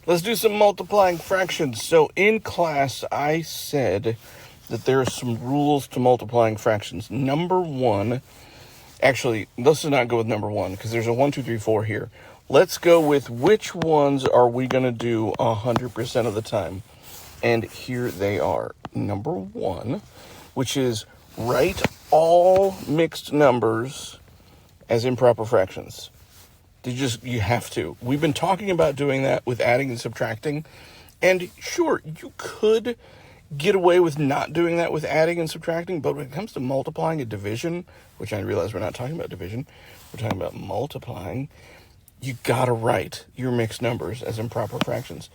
Let's do some multiplying fractions. So in class, I said that there are some rules to multiplying fractions. Number one, actually, let's not go with number one because there's a 1, 2, 3, 4 here. Let's go with which ones are we going to do 100% of the time. And here they are. Number one, which is write all mixed numbers as improper fractions. You have to. We've been talking about doing that with adding and subtracting. And sure, you could get away with not doing that with adding and subtracting, but when it comes to multiplying and division, which I realize we're not talking about division, we're talking about multiplying, you gotta write your mixed numbers as improper fractions.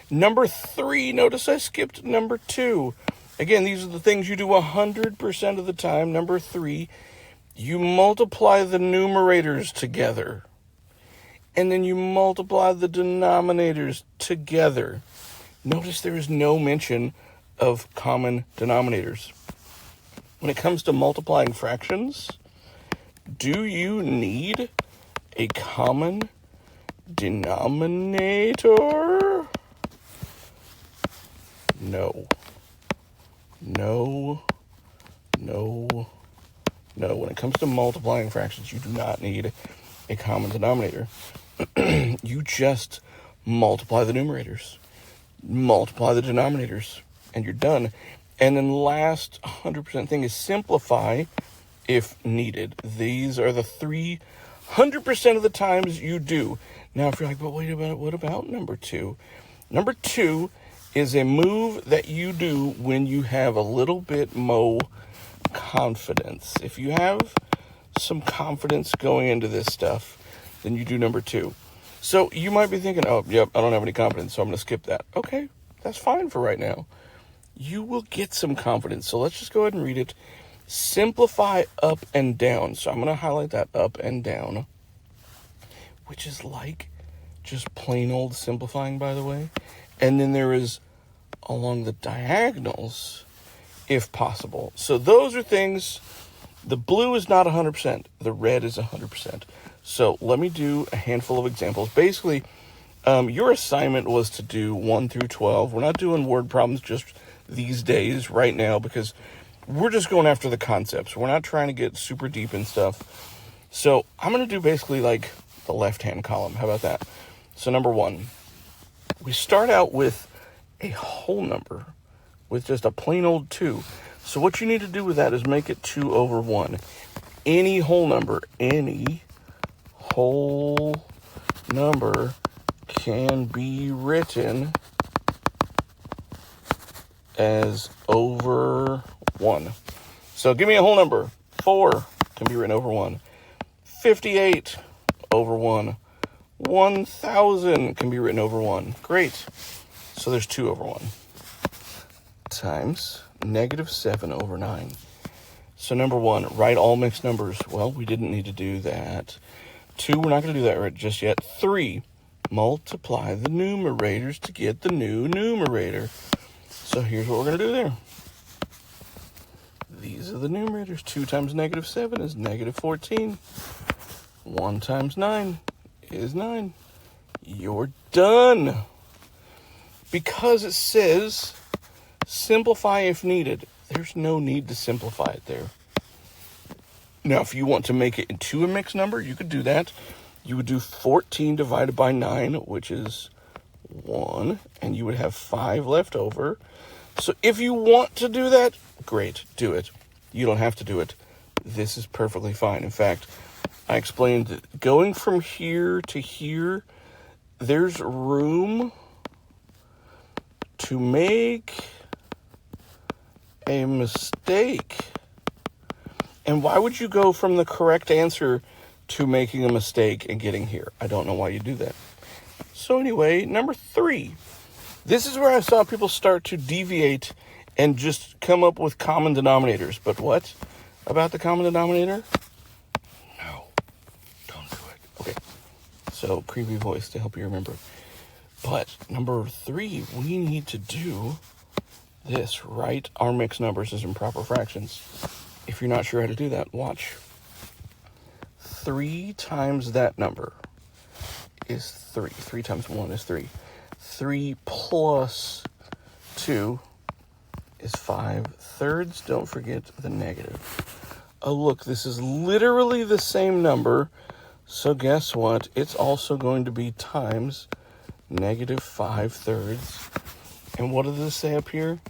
Number 3, notice I skipped number 2. Again, these are the things you do 100% of the time. Number 3, you multiply the numerators together. And then you multiply the denominators together. Notice there is no mention of common denominators. When it comes to multiplying fractions, do you need a common denominator? No. No. No. No. When it comes to multiplying fractions, you do not need a common denominator. You just multiply the numerators, multiply the denominators, and you're done. And then last 100% thing is simplify if needed. These are the 300% of the times you do. Now, if you're like, but wait a minute, what about number 2? Number 2 is a move that you do when you have a little bit more confidence. If you have some confidence going into this stuff, then you do number 2. So you might be thinking, oh, yep, I don't have any confidence, so I'm going to skip that. Okay, that's fine for right now. You will get some confidence. So let's just go ahead and read it. Simplify up and down. So I'm going to highlight that up and down, which is like just plain old simplifying, by the way. And then there is along the diagonals, if possible. So those are things. The blue is not 100%. The red is 100%. So let me do a handful of examples. Basically, your assignment was to do 1 through 12. We're not doing word problems just these days right now because we're just going after the concepts. We're not trying to get super deep in stuff. So I'm going to do basically like the left-hand column. How about that? So number 1, we start out with a whole number with just a plain old 2. So what you need to do with that is make it 2 over 1. Any whole number can be written as over 1. So give me a whole number. 4 can be written over 1. 58 over 1. 1,000 can be written over 1. Great. So there's 2 over 1. Times -7 over 9. So number 1, write all mixed numbers. Well, we didn't need to do that. 2, we're not going to do that right just yet. 3, multiply the numerators to get the new numerator. So here's what we're going to do there. These are the numerators. 2 times -7 is -14. 1 times 9 is 9. You're done. Because it says simplify if needed, there's no need to simplify it there. Now, if you want to make it into a mixed number, you could do that. You would do 14 divided by 9, which is 1, and you would have 5 left over. So if you want to do that, great, do it. You don't have to do it. This is perfectly fine. In fact, I explained that going from here to here, there's room to make a mistake. And why would you go from the correct answer to making a mistake and getting here? I don't know why you do that. So anyway, number 3. This is where I saw people start to deviate and just come up with common denominators. But what about the common denominator? No, don't do it. Okay, so creepy voice to help you remember. But number 3, we need to do this. Write our mixed numbers as improper fractions. If you're not sure how to do that, watch. 3 times that number is 3. 3 times 1 is 3. 3 plus 2 is 5/3. Don't forget the negative. Oh, look, this is literally the same number. So guess what? It's also going to be times negative 5/3. And what does this say up here?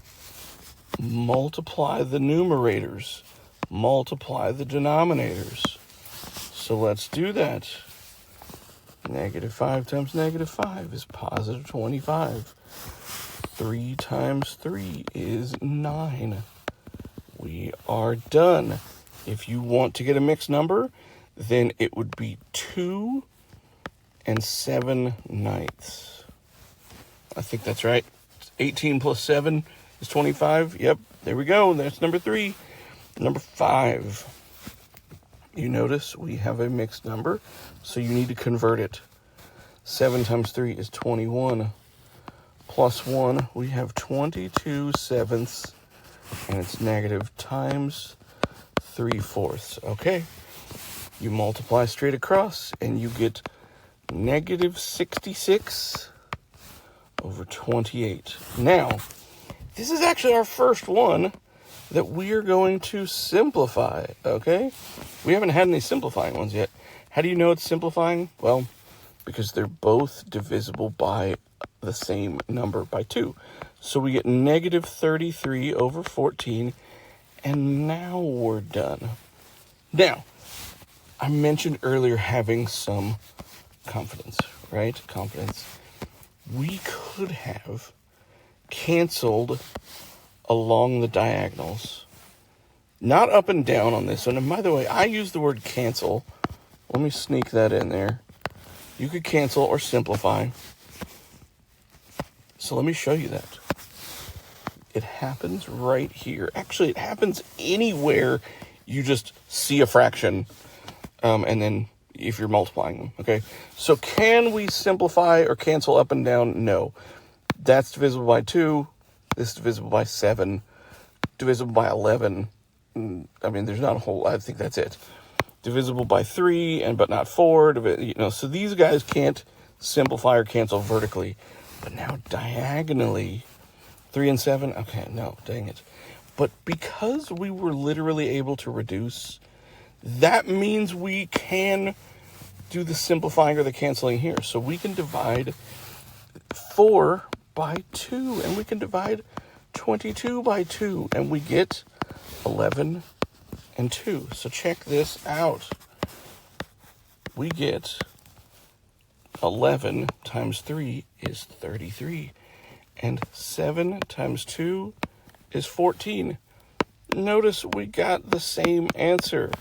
Multiply the numerators. Multiply the denominators. So let's do that. Negative 5 times negative 5 is positive 25. 3 times 3 is 9. We are done. If you want to get a mixed number, then it would be 2 and 7/9. I think that's right. 18 plus 7 is 25. Yep, there we go. That's number 3. Number 5. You notice we have a mixed number, so you need to convert it. 7 times 3 is 21. Plus 1, we have 22/7, and it's negative times 3/4. Okay, you multiply straight across, and you get negative 66 over 28. Now, this is actually our first one that we are going to simplify, okay? We haven't had any simplifying ones yet. How do you know it's simplifying? Well, because they're both divisible by the same number, by 2. So we get negative 33 over 14, and now we're done. Now, I mentioned earlier having some confidence, right? Confidence. We could have canceled along the diagonals. Not up and down on this one. And by the way, I use the word cancel. Let me sneak that in there. You could cancel or simplify. So let me show you that. It happens right here. Actually, it happens anywhere you just see a fraction, and then if you're multiplying them, okay? So can we simplify or cancel up and down? No. That's divisible by 2. This is divisible by 7. Divisible by 11. I mean, there's not a whole, I think that's it. Divisible by 3, but not 4. So these guys can't simplify or cancel vertically. But now diagonally, 3 and 7, okay, no, dang it. But because we were literally able to reduce, that means we can do the simplifying or the canceling here. So we can divide 4 by 2, and we can divide 22 by 2, and we get 11 and 2. So check this out. We get 11 times 3 is 33, and 7 times 2 is 14. Notice we got the same answer.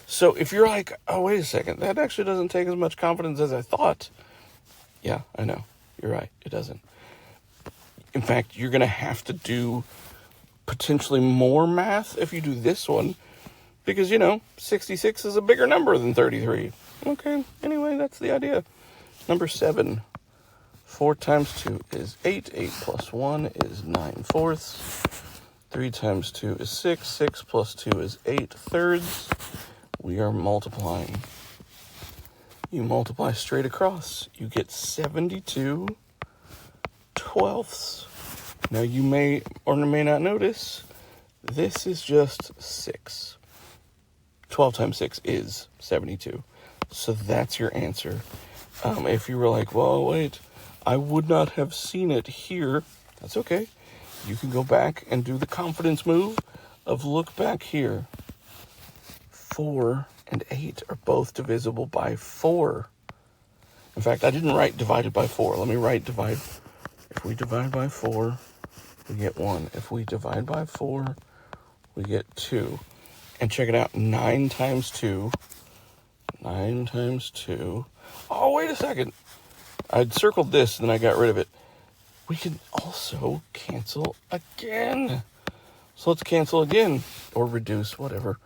So if you're like, oh, wait a second, that actually doesn't take as much confidence as I thought. Yeah, I know. You're right. It doesn't. In fact, you're going to have to do potentially more math if you do this one, because, 66 is a bigger number than 33. Okay, anyway, that's the idea. Number 7. 4 times 2 is 8. 8 plus 1 is 9/4. 3 times 2 is 6. 6 plus 2 is 8/3. We are multiplying. You multiply straight across. You get 72/12. Now you may or may not notice, this is just 6. 12 times 6 is 72. So that's your answer. If you were like, well, wait, I would not have seen it here, that's okay. You can go back and do the confidence move of look back here. 4 and 8 are both divisible by 4. In fact, I didn't write divided by 4. Let me write divide. If we divide by 4, we get 1. If we divide by 4, we get 2. And check it out, 9 times 2. 9 times 2. Oh, wait a second. I'd circled this, and then I got rid of it. We can also cancel again. So let's cancel again, or reduce, whatever.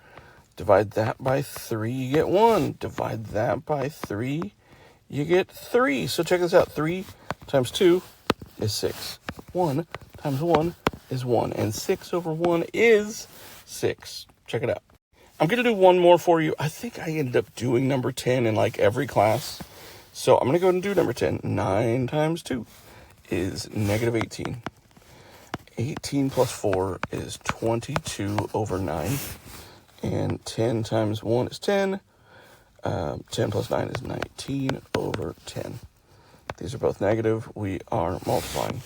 Divide that by 3, you get 1. Divide that by 3, you get 3. So check this out. 3 times 2 is 6. 1 times 1 is 1. And 6 over 1 is 6. Check it out. I'm going to do one more for you. I think I ended up doing number 10 in like every class. So I'm going to go ahead and do number 10. 9 times 2 is negative 18. 18 plus 4 is 22 over 9. And 10 times 1 is 10. 10 plus 9 is 19 over 10. These are both negative. We are multiplying.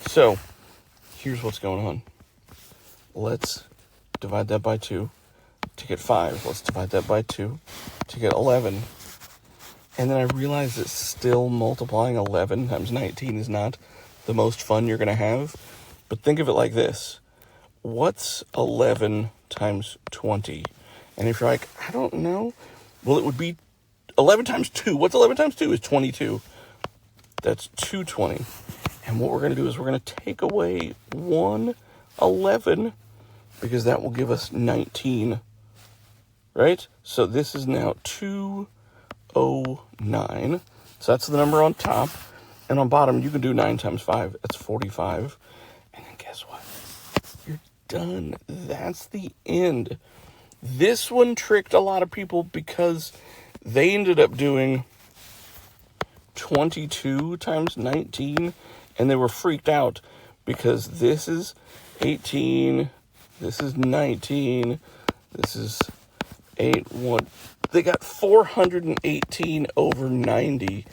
So, here's what's going on. Let's divide that by 2 to get 5. Let's divide that by 2 to get 11. And then I realize that still multiplying 11 times 19 is not the most fun you're going to have. But think of it like this. What's 11 times 20? And if you're like, I don't know, well, it would be 11 times 2. What's 11 times 2 is 22. That's 220. And what we're going to do is we're going to take away 111 because that will give us 19, right? So this is now 209. So that's the number on top. And on bottom, you can do 9 times 5. That's 45. And then guess what? You're done. That's the end. This one tricked a lot of people because they ended up doing 22 times 19, and they were freaked out because this is 18, this is 19, this is 8, 1. They got 418 over 90,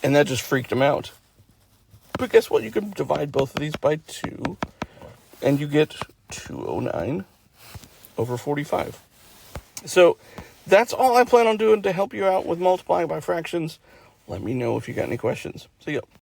and that just freaked them out. But guess what? You can divide both of these by 2, and you get 209 over 45. So that's all I plan on doing to help you out with multiplying by fractions. Let me know if you got any questions. See ya.